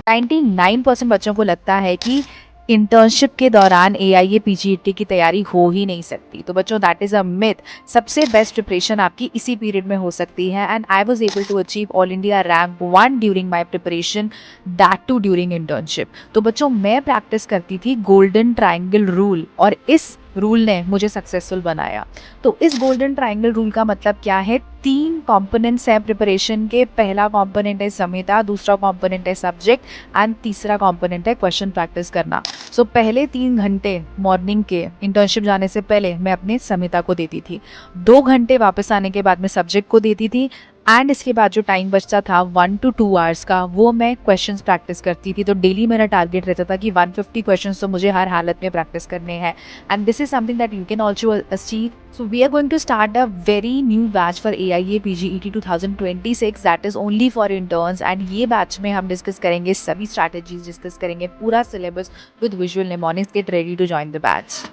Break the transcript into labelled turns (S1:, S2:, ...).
S1: 99% बच्चों को लगता है कि इंटर्नशिप के दौरान AIAPGET की तैयारी हो ही नहीं सकती। तो बच्चों, दैट इज़ अ मिथ। सबसे बेस्ट प्रिपरेशन आपकी इसी पीरियड में हो सकती है, and I was able to achieve all India rank 1 during my preparation, that too during internship. तो बच्चों, मैं प्रैक्टिस करती थी गोल्डन ट्रायंगल रूल, और इस रूल ने मुझे सक्सेसफुल बनाया। तो इस गोल्डन ट्रायंगल रूल का मतलब क्या है? 3 कंपोनेंट्स हैं प्रिपरेशन के। पहला कंपोनेंट है संहिता, दूसरा कंपोनेंट है सब्जेक्ट, एंड तीसरा कंपोनेंट है क्वेश्चन प्रैक्टिस करना। सो पहले 3 घंटे मॉर्निंग के इंटर्नशिप जाने से पहले मैं अपने संहिता को देती थी, 2 घंटे वापस आने के बाद मैं सब्जेक्ट को देती थी, एंड इसके बाद जो टाइम बचता था 1 to 2 आवर्स का, वो मैं क्वेश्चंस प्रैक्टिस करती थी। तो डेली मेरा टारगेट रहता था कि 150 क्वेश्चंस तो मुझे हर हालत में प्रैक्टिस करने हैं, and this is something that you can also achieve. So we are going to start a very new batch for AIAPGET 2026 that is only for interns, and ये batch में हम डिस्कस करेंगे सभी strategies, डिस्कस करेंगे पूरा syllabus with visual mnemonics. Get ready to join the batch.